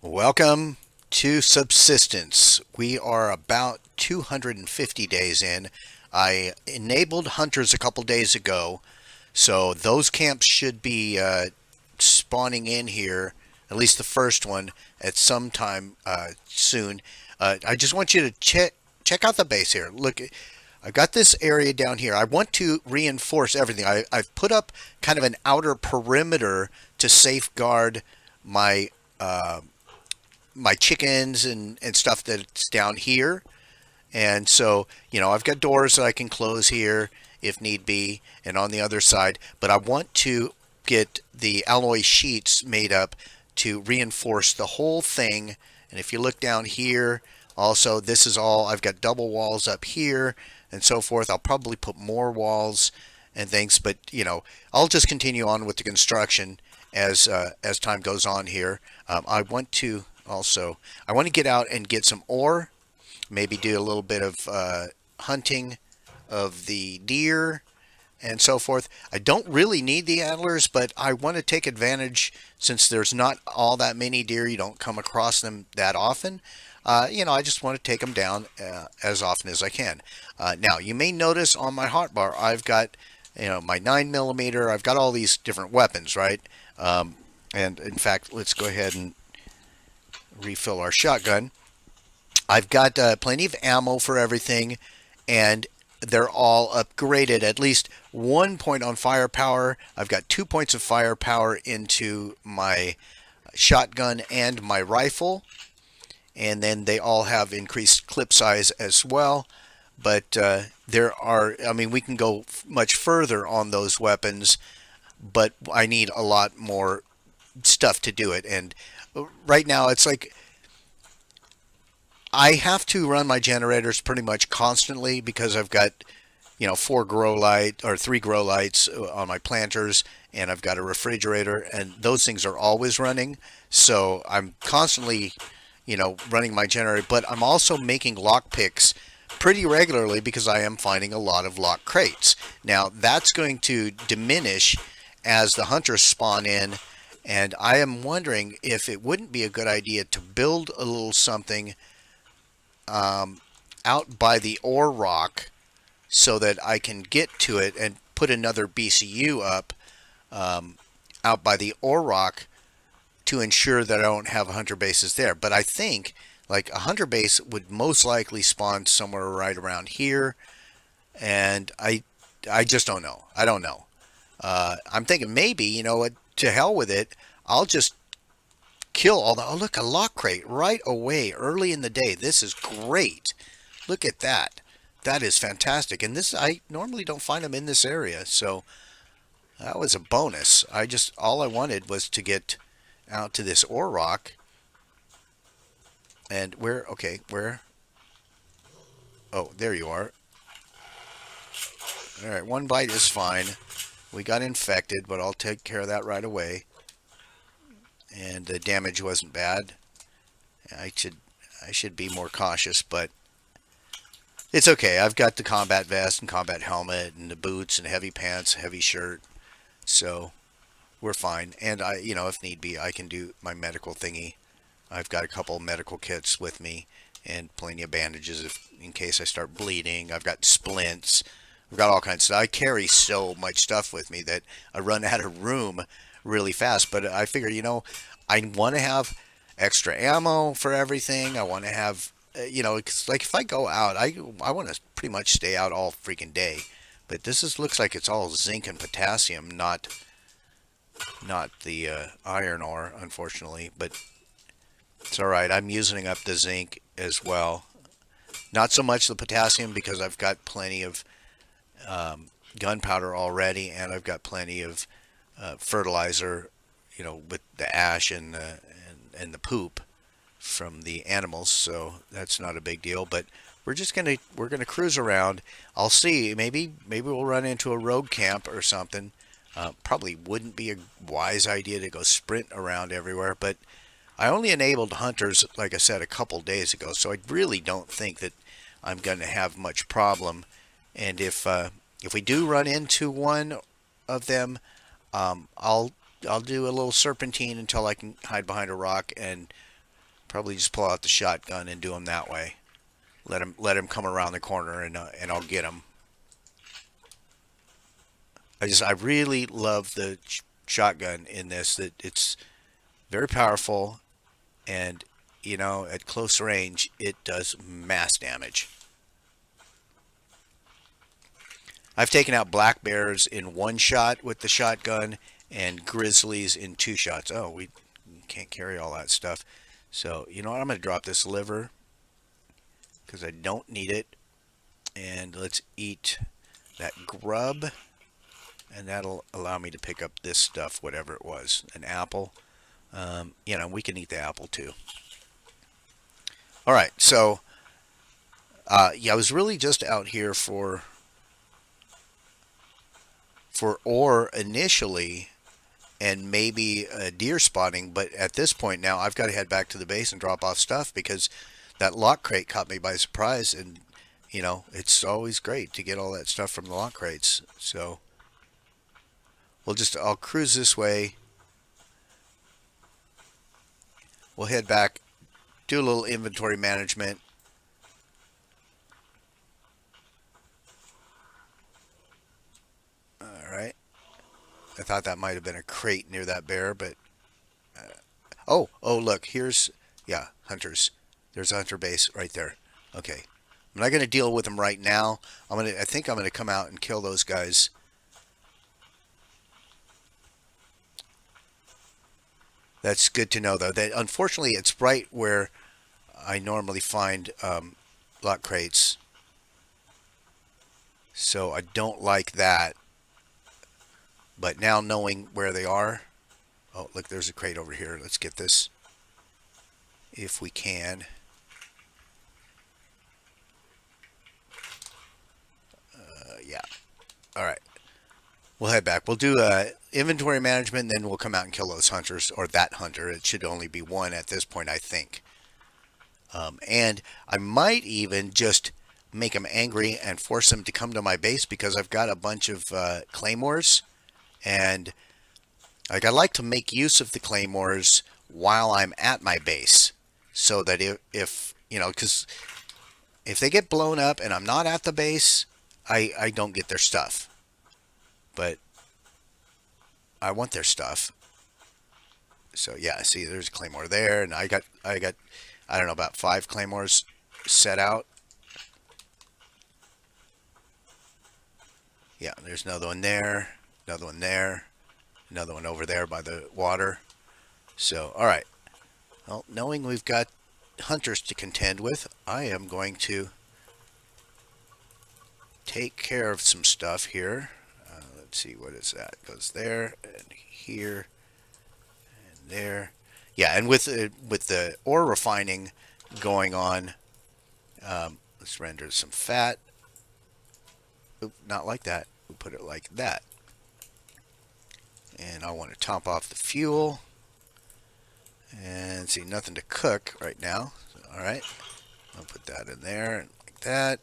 Welcome to Subsistence. We are about 250 days in. I enabled hunters a couple days ago, so those camps should be spawning in here, at least the first one, at some time soon. I just want you to check out the base here. Look, I've got this area down here. I want to reinforce everything. I've put up kind of an outer perimeter to safeguard my uh, my chickens and stuff that's down here. And so, I've got doors that I can close here if need be, and on the other side. But I want to get the alloy sheets made up to reinforce the whole thing. And if you look down here, also, this is all, I've got double walls up here and so forth. I'll probably put more walls and things, but, I'll just continue on with the construction as time goes on here. I want to get out and get some ore, maybe do a little bit of hunting of the deer and so forth. I don't really need the antlers, but I want to take advantage since there's not all that many deer. You don't come across them that often. I just want to take them down as often as I can. Now, you may notice on my hotbar, I've got my 9mm. I've got all these different weapons, right? And in fact, let's go ahead and refill our shotgun. I've got plenty of ammo for everything, and they're all upgraded. At least 1 point on firepower. I've got 2 points of firepower into my shotgun and my rifle, and then they all have increased clip size as well. But we can go much further on those weapons, but I need a lot more stuff to do it. And right now, it's like I have to run my generators pretty much constantly because I've got, three grow lights on my planters, and I've got a refrigerator, and those things are always running. So I'm constantly, running my generator, but I'm also making lock picks pretty regularly because I am finding a lot of lock crates. Now that's going to diminish as the hunters spawn in, and I am wondering if it wouldn't be a good idea to build a little something out by the ore rock so that I can get to it and put another BCU up out by the ore rock to ensure that I don't have hunter bases there. But I think like a hunter base would most likely spawn somewhere right around here, and I just don't know. I don't know. I'm thinking maybe, what, to hell with it. I'll just kill all the. Oh, look, a lock crate right away early in the day. This is great. Look at that. That is fantastic. And this, I normally don't find them in this area, so that was a bonus. All I wanted was to get out to this ore rock. And where? Oh, there you are. All right, one bite is fine. We got infected, but I'll take care of that right away. And the damage wasn't bad. I should be more cautious, but it's okay. I've got the combat vest and combat helmet and the boots and heavy pants, heavy shirt, so we're fine. And if need be, I can do my medical thingy. I've got a couple medical kits with me and plenty of bandages in case I start bleeding. I've got splints. I've got all kinds of stuff. I carry so much stuff with me that I run out of room really fast. But I figure, I want to have extra ammo for everything. I want to have, it's like if I go out, I want to pretty much stay out all freaking day. But looks like it's all zinc and potassium, not the iron ore, unfortunately. But it's all right. I'm using up the zinc as well. Not so much the potassium because I've got plenty of gunpowder already, and I've got plenty of fertilizer, with the ash and the poop from the animals, so that's not a big deal. But we're gonna cruise around. I'll see. Maybe we'll run into a rogue camp or something. Probably wouldn't be a wise idea to go sprint around everywhere, but I only enabled hunters, like I said, a couple days ago, so I really don't think that I'm going to have much problem. And if we do run into one of them, I'll do a little serpentine until I can hide behind a rock and Probably just pull out the shotgun and do them that way. Let him come around the corner and I'll get him. I really love the shotgun in this. That it's very powerful, and at close range it does mass damage. I've taken out black bears in one shot with the shotgun and grizzlies in two shots. Oh, we can't carry all that stuff. So, you know what? I'm going to drop this liver because I don't need it. And let's eat that grub. And that'll allow me to pick up this stuff, whatever it was. An apple. We can eat the apple too. All right. So, I was really just out here for ore initially, and maybe deer spotting, but at this point now I've got to head back to the base and drop off stuff because that lock crate caught me by surprise, and it's always great to get all that stuff from the lock crates. So I'll cruise this way. We'll head back, do a little inventory management. All right. I thought that might have been a crate near that bear, but oh, look, yeah, hunters. There's a hunter base right there. Okay. I'm not going to deal with them right now. I think I'm going to come out and kill those guys. That's good to know, though. That unfortunately, it's right where I normally find lock crates. So I don't like that. But now knowing where they are. Oh, look, there's a crate over here. Let's get this if we can. Yeah. All right. We'll head back. We'll do inventory management, and then we'll come out and kill those hunters, or that hunter. It should only be one at this point, I think. And I might even just make them angry and force them to come to my base because I've got a bunch of claymores. And I like to make use of the claymores while I'm at my base, so that if because if they get blown up and I'm not at the base, I don't get their stuff. But I want their stuff. So yeah, see, there's a claymore there, and I got I don't know, about 5 claymores set out. Yeah, there's another one there. Another one there, another one over there by the water. So, all right. Well, knowing we've got hunters to contend with, I am going to take care of some stuff here. Let's see, what is that? Goes there and here and there. Yeah, and with the ore refining going on, let's render some fat. Oop, not like that. We'll put it like that. And I want to top off the fuel. And see, nothing to cook right now. So, all right. I'll put that in there and like that.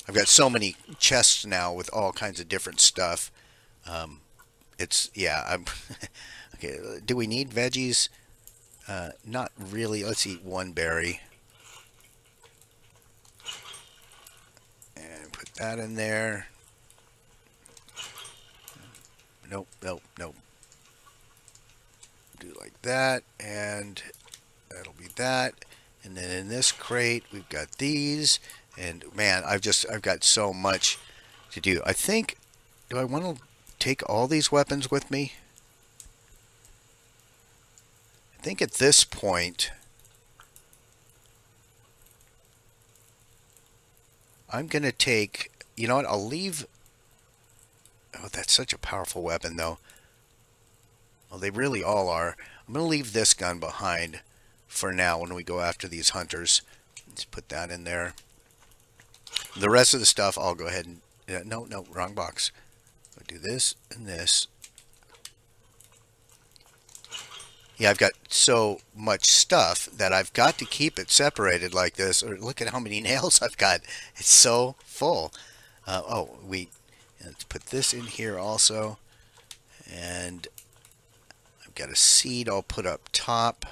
I've got so many chests now with all kinds of different stuff. I'm okay. Do we need veggies? Not really. Let's eat one berry. And put that in there. Nope. Do like that, and that'll be that. And then in this crate, we've got these. And man, I've got so much to do. I think, do I want to take all these weapons with me? I think at this point, I'm going to take, you know what, I'll leave. Oh, that's such a powerful weapon, though. Well, they really all are. I'm going to leave this gun behind for now when we go after these hunters. Let's put that in there. The rest of the stuff, I'll go ahead and... no, wrong box. I'll do this and this. Yeah, I've got so much stuff that I've got to keep it separated like this. Or look at how many nails I've got. It's so full. Let's put this in here also. And I've got a seed I'll put up top.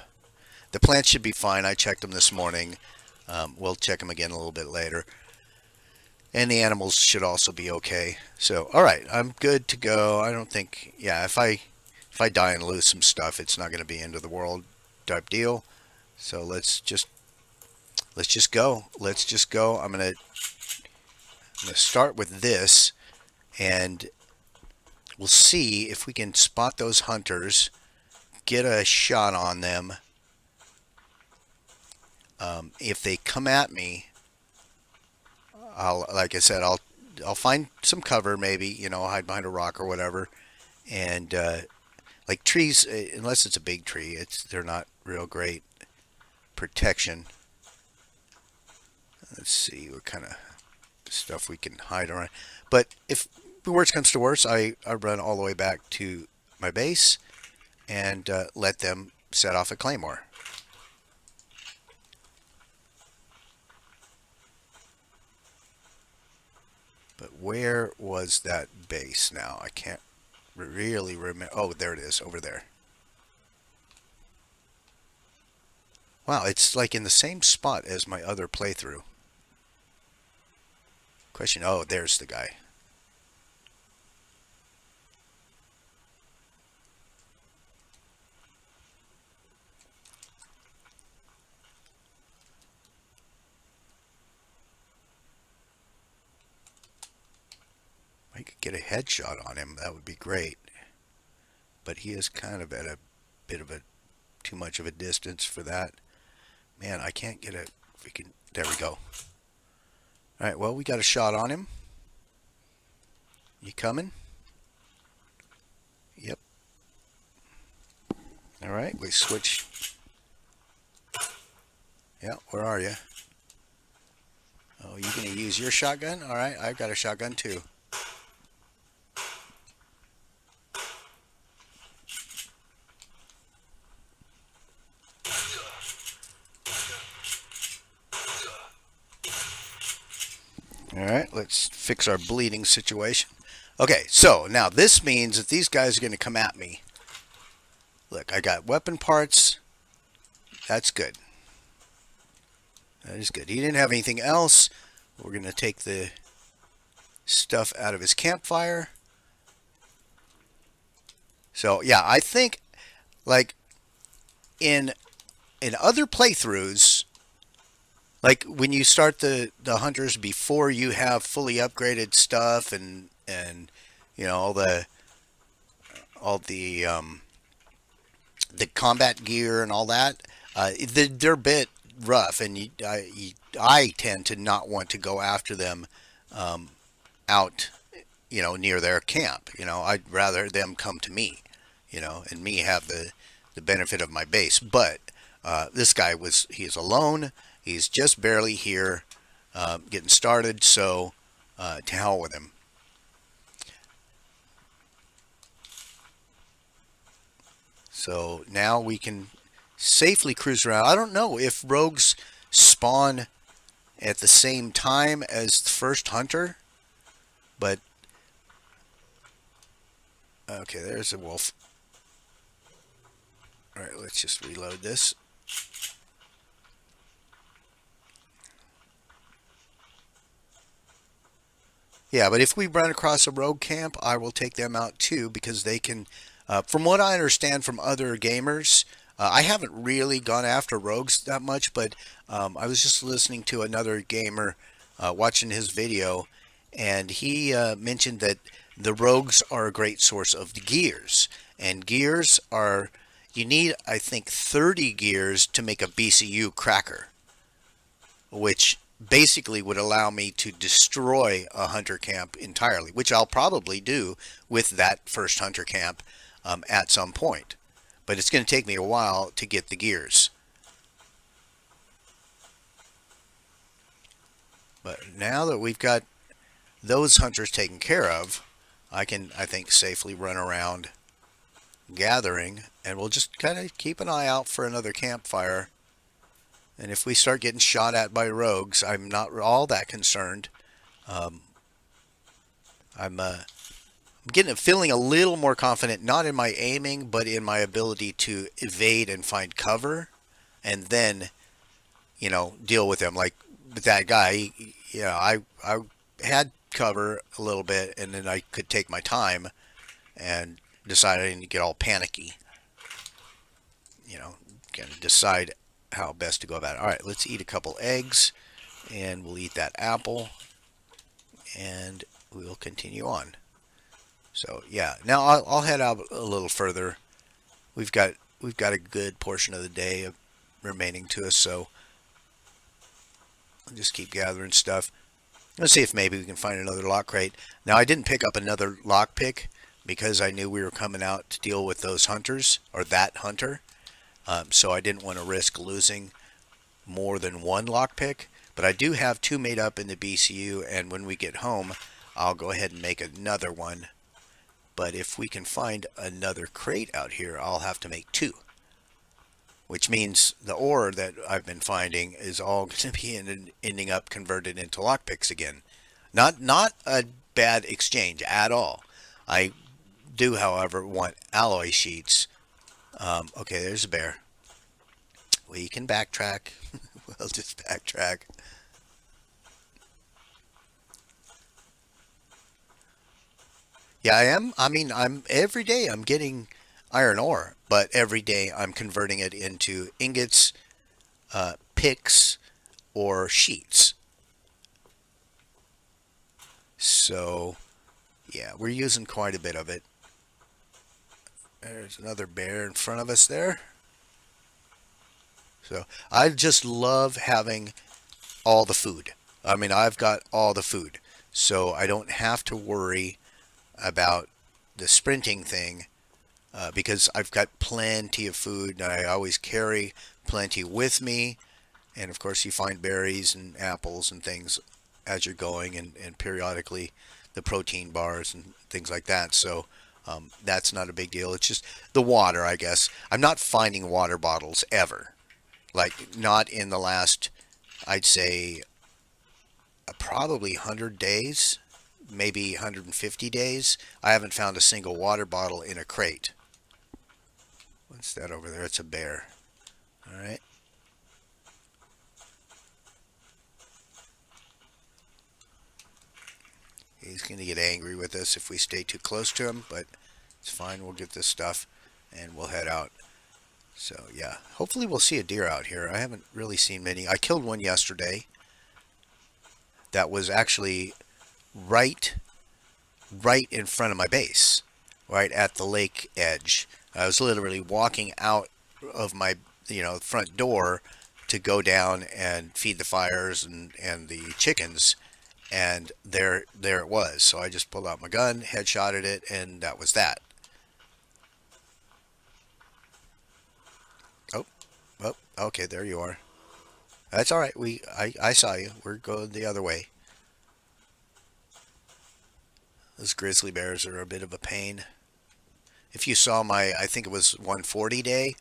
The plants should be fine. I checked them this morning. We'll check them again a little bit later. And the animals should also be okay. So, all right, I'm good to go. I don't think, yeah, if I die and lose some stuff, it's not going to be end of the world type deal. So let's just go. Let's just go. I'm gonna start with this, and we'll see if we can spot those hunters, get a shot on them. If they come at me, like I said, I'll find some cover, maybe, hide behind a rock or whatever, and like trees, unless it's a big tree, they're not real great protection. Let's see what kind of stuff we can hide around. But if worst comes to worst, I run all the way back to my base and let them set off a claymore. But where was that base now? I can't really remember. Oh, there it is, over there. Wow, it's like in the same spot as my other playthrough. Question, oh, there's the guy. I could get a headshot on him, that would be great. But he is kind of at a bit of a too much of a distance for that. Man, I can't get a freaking, there we go. Alright, well, we got a shot on him. You coming? Yep. Alright, we switch. Yeah, where are you? Oh, you gonna use your shotgun? Alright, I've got a shotgun too. Alright, let's fix our bleeding situation. Okay, so now this means that these guys are going to come at me. Look, I got weapon parts. That's good. That is good. He didn't have anything else. We're going to take the stuff out of his campfire. So, yeah, I think, like, in other playthroughs, like when you start the hunters before you have fully upgraded stuff and all the the combat gear and all that, they're a bit rough, and I tend to not want to go after them out, near their camp. I'd rather them come to me, and me have the benefit of my base. But this guy he's alone. He's just barely here, getting started, so to hell with him. So now we can safely cruise around. I don't know if rogues spawn at the same time as the first hunter, but okay, there's a wolf. All right, let's just reload this. Yeah, but if we run across a rogue camp, I will take them out too, because they can, from what I understand from other gamers, I haven't really gone after rogues that much, but I was just listening to another gamer, watching his video, and he mentioned that the rogues are a great source of gears, and gears are, you need, I think, 30 gears to make a BCU cracker, which basically would allow me to destroy a hunter camp entirely, which I'll probably do with that first hunter camp at some point. But it's going to take me a while to get the gears. But now that we've got those hunters taken care of, I can, I think, safely run around gathering, and we'll just kind of keep an eye out for another campfire. And if we start getting shot at by rogues, I'm not all that concerned. I'm feeling a little more confident, not in my aiming, but in my ability to evade and find cover. and then deal with them. Like with that guy, I had cover a little bit, and then I could take my time and decide I didn't get all panicky. You know, kind of decide how best to go about it. All right, let's eat a couple eggs, and we'll eat that apple, and we'll continue on. So yeah, now I'll head out a little further. We've got we've got a good portion of the day remaining to us, so I'll just keep gathering stuff. Let's see if maybe we can find another lock crate. Now I didn't pick up another lock pick because I knew we were coming out to deal with those hunters or that hunter. So I didn't want to risk losing more than one lockpick, but I do have two made up in the BCU, and when we get home, I'll go ahead and make another one. But if we can find another crate out here, I'll have to make two, which means the ore that I've been finding is all going to be ending up converted into lockpicks again. Not a bad exchange at all. I do, however, want alloy sheets. Okay, there's a bear. We can backtrack. We'll just backtrack. Yeah, I am. I mean, I'm every day I'm getting iron ore, but every day I'm converting it into ingots, picks, or sheets. So, yeah, we're using quite a bit of it. There's another bear in front of us there. So, I just love having all the food. I mean, I've got all the food. So, I don't have to worry about the sprinting thing because I've got plenty of food and I always carry plenty with me. And of course, you find berries and apples and things as you're going, and periodically the protein bars and things like that. So that's not a big deal. It's just the water, I guess. I'm not finding water bottles ever. Like, not in the last, I'd say, probably 100 days, maybe 150 days. I haven't found a single water bottle in a crate. What's that over there? It's a bear. All right. He's going to get angry with us if we stay too close to him, but it's fine. We'll get this stuff and we'll head out. So, yeah, hopefully we'll see a deer out here. I haven't really seen many. I killed one yesterday that was actually right right in front of my base, right at the lake edge. I was literally walking out of my front door to go down and feed the fires and the chickens, and there it was. So I just pulled out my gun, headshotted it, and that was that. Oh, oh, okay, there you are. That's all right. I saw you. We're going the other way. Those grizzly bears are a bit of a pain. If you saw my, I think it was 140 day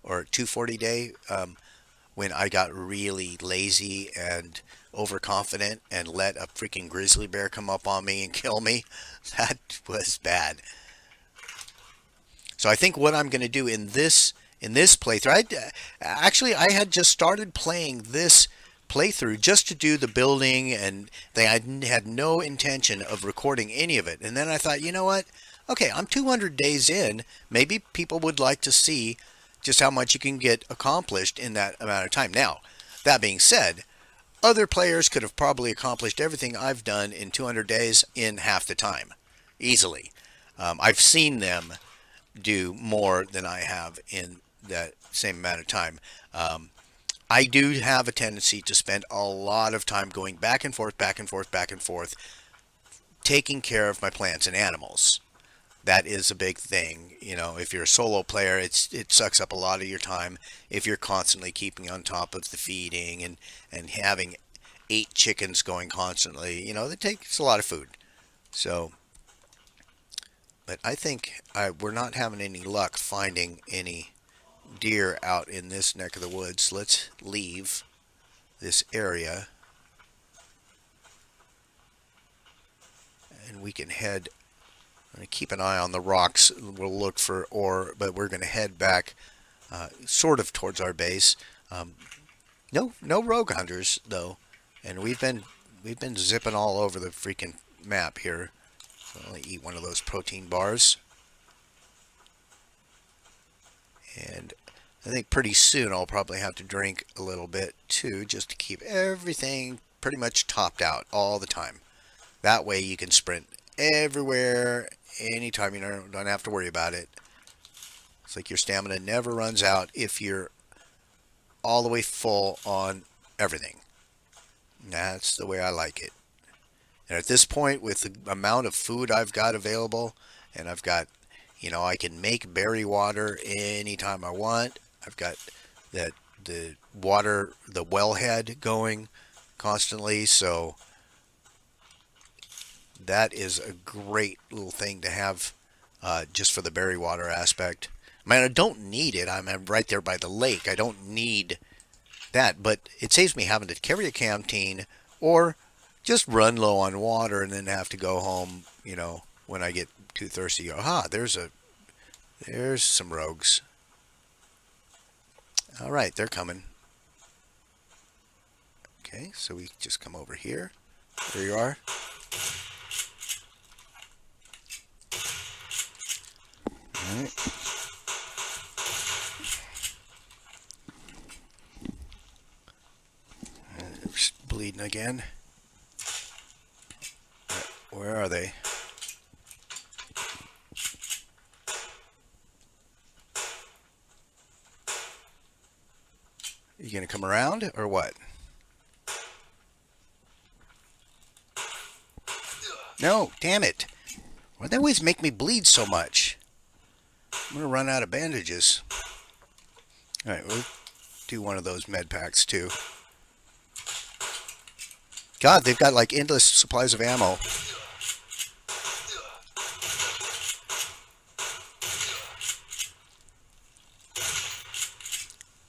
or 240 day, when I got really lazy and overconfident and let a freaking grizzly bear come up on me and kill me, that was bad. So I think what I'm going to do in this playthrough, I had just started playing this playthrough just to do the building, and I had no intention of recording any of it. And then I thought, you know what? Okay, I'm 200 days in. Maybe people would like to see just how much you can get accomplished in that amount of time. Now, that being said, other players could have probably accomplished everything I've done in 200 days in half the time, easily. I've seen them do more than I have in that same amount of time. I do have a tendency to spend a lot of time going back and forth, back and forth, back and forth, taking care of my plants and animals. That is a big thing. If you're a solo player, it sucks up a lot of your time if you're constantly keeping on top of the feeding and having 8 chickens going constantly. That takes a lot of food. So, but I think we're not having any luck finding any deer out in this neck of the woods. Let's leave this area and we can head. I'm going to keep an eye on the rocks. We'll look for ore, but we're going to head back sort of towards our base. No rogue hunters though, and we've been zipping all over the freaking map here. So I'll eat one of those protein bars, and I think pretty soon I'll probably have to drink a little bit too, just to keep everything pretty much topped out all the time. That way you can sprint everywhere, anytime. You don't have to worry about it. It's like your stamina never runs out if you're all the way full on everything. That's the way I like it. And at this point, with the amount of food I've got available, and I've got, I can make berry water anytime I want. I've got that the water, the wellhead going constantly, so that is a great little thing to have, just for the berry water aspect. I mean, I don't need it. I'm right there by the lake. I don't need that, but it saves me having to carry a canteen or just run low on water and then have to go home, when I get too thirsty. Aha, there's some rogues. All right, they're coming. Okay, so we just come over here. There you are. All right. Bleeding again. Where are they? You gonna come around or what? No, damn it. Why do they always make me bleed so much? I'm gonna run out of bandages. Alright, we'll do one of those med packs too. God, they've got like endless supplies of ammo.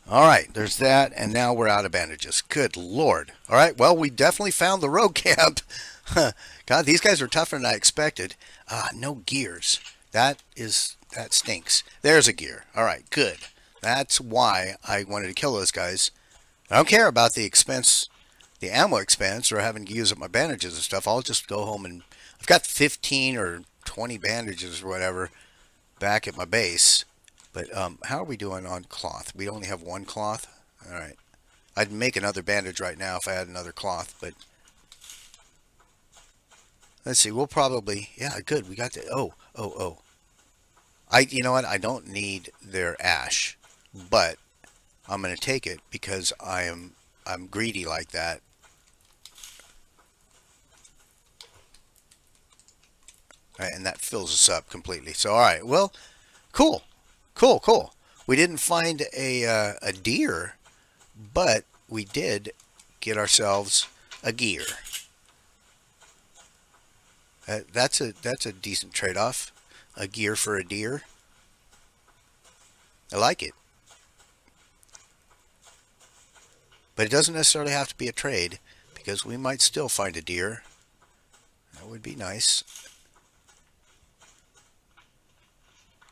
Alright, there's that, and now we're out of bandages. Good lord. Alright, well, we definitely found the rogue camp. God, these guys are tougher than I expected. No gears. That stinks. There's a gear. Alright, good. That's why I wanted to kill those guys. I don't care about the expense, the ammo expense, or having to use up my bandages and stuff. I'll just go home and I've got 15 or 20 bandages or whatever back at my base. But how are we doing on cloth? We only have one cloth? Alright. I'd make another bandage right now if I had another cloth, but let's see, we'll probably, yeah, good, we got the, oh. You know what, I don't need their ash, but I'm going to take it because I'm greedy like that. All right, and that fills us up completely. So, all right, well, cool. We didn't find a deer, but we did get ourselves a gear. That's a decent trade-off. A gear for a deer. I like it. But it doesn't necessarily have to be a trade, because we might still find a deer. That would be nice.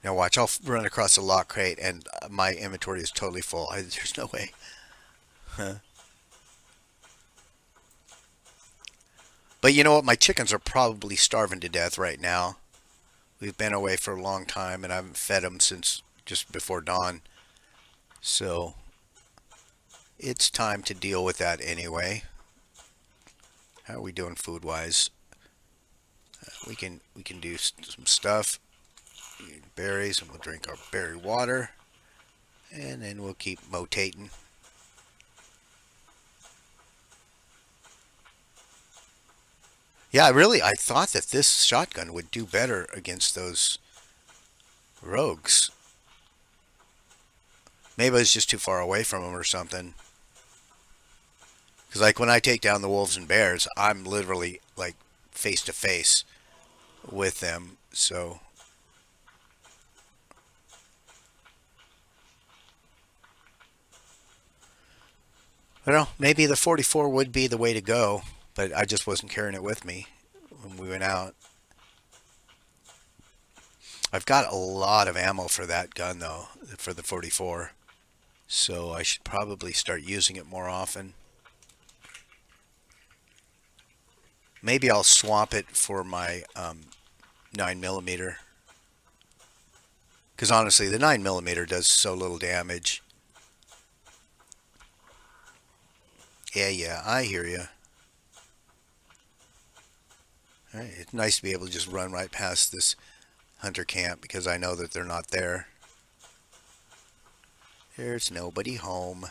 Now watch, I'll run across a lock crate and my inventory is totally full. There's no way. Huh. But you know what? My chickens are probably starving to death right now. We've been away for a long time and I haven't fed them since just before dawn. So it's time to deal with that anyway. How are we doing food-wise? We can do some stuff. Berries, and we'll drink our berry water. And then we'll keep motating. Yeah, I thought that this shotgun would do better against those rogues. Maybe I was just too far away from them or something. Because like when I take down the wolves and bears, I'm literally like face to face with them. So I don't know, maybe the 44 would be the way to go, but I just wasn't carrying it with me when we went out. I've got a lot of ammo for that gun though, for the 44. So I should probably start using it more often. Maybe I'll swap it for my 9mm. Because honestly, the 9mm does so little damage. Yeah, I hear you. All right, it's nice to be able to just run right past this hunter camp because I know that they're not there. There's nobody home.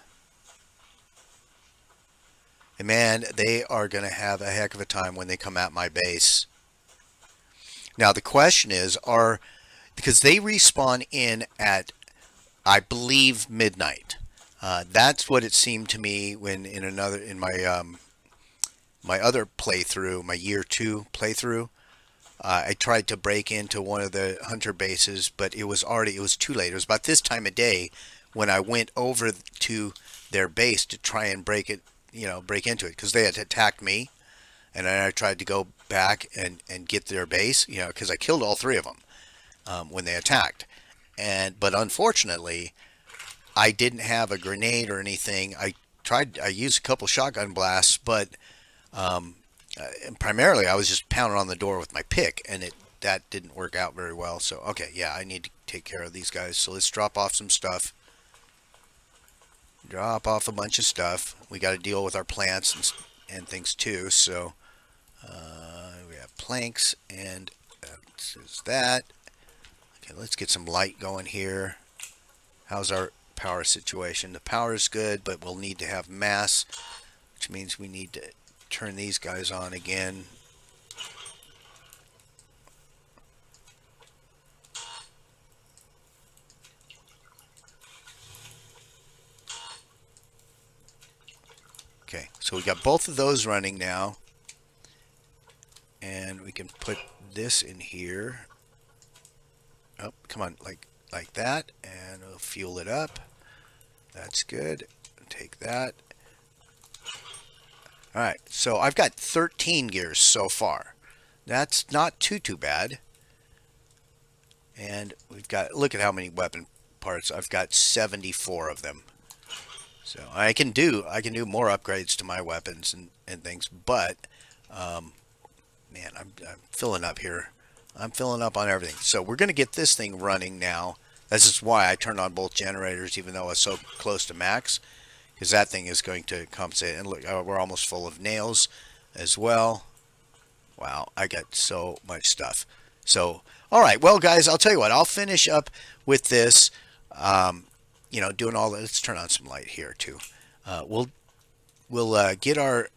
And man, they are going to have a heck of a time when they come at my base. Now the question is, because they respawn in at, I believe, midnight. That's what it seemed to me when in my other playthrough, my year 2 playthrough. I tried to break into one of the hunter bases, but it was too late. It was about this time of day when I went over to their base to try and break into it, because they had attacked me, and then I tried to go back and get their base, because I killed all 3 of them when they attacked, but unfortunately, I didn't have a grenade or anything. I used a couple shotgun blasts, but and primarily I was just pounding on the door with my pick, and that didn't work out very well. So okay, yeah, I need to take care of these guys. So let's drop off some stuff. Drop off a bunch of stuff. We got to deal with our plants and things too. So we have planks, and that's that. Okay, let's get some light going here. How's our power situation? The power is good, but we'll need to have mass, which means we need to turn these guys on again. Okay, so we got both of those running now, and we can put this in here. Oh, come on, like that, and we'll fuel it up. That's good. Take that. Alright, so I've got 13 gears so far. That's not too bad. And we've got, look at how many weapon parts. I've got 74 of them. So I can do more upgrades to my weapons and things, but man, I'm filling up here. I'm filling up on everything. So we're going to get this thing running now. This is why I turned on both generators, even though I was so close to max, because that thing is going to compensate. And look, we're almost full of nails as well. Wow, I got so much stuff. So, all right, well, guys, I'll tell you what. I'll finish up with this, doing all that. Let's turn on some light here, too. We'll get our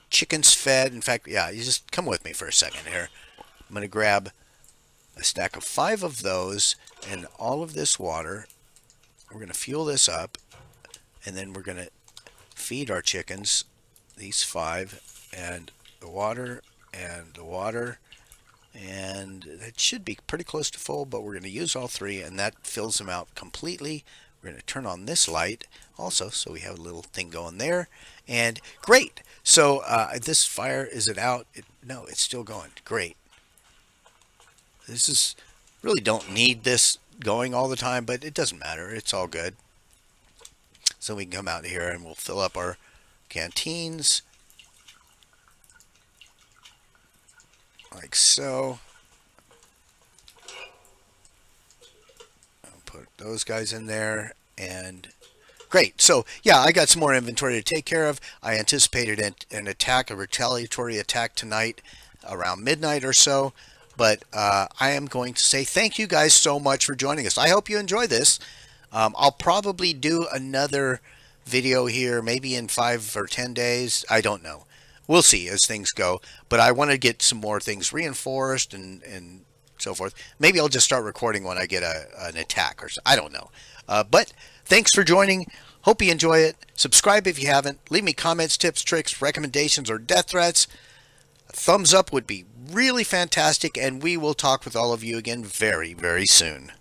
chickens fed. In fact, yeah, you just come with me for a second here. I'm going to grab a stack of 5 of those and all of this water. We're going to fuel this up, and then we're going to feed our chickens these 5 and the water and the water, and that should be pretty close to full, but we're going to use all 3, and that fills them out completely. We're going to turn on this light also, so we have a little thing going there, and great. So this fire, is it out? No, it's still going. Great. This is really, don't need this going all the time, but it doesn't matter. It's all good. So we can come out here and we'll fill up our canteens like so. I'll put those guys in there, and great. So yeah, I got some more inventory to take care of. I anticipated an attack, a retaliatory attack tonight around midnight or so. But I am going to say thank you guys so much for joining us. I hope you enjoy this. I'll probably do another video here, maybe in 5 or 10 days. I don't know. We'll see as things go. But I want to get some more things reinforced and so forth. Maybe I'll just start recording when I get an attack or so. I don't know. But thanks for joining. Hope you enjoy it. Subscribe if you haven't. Leave me comments, tips, tricks, recommendations, or death threats. A thumbs up would be really fantastic, and we will talk with all of you again very, very soon.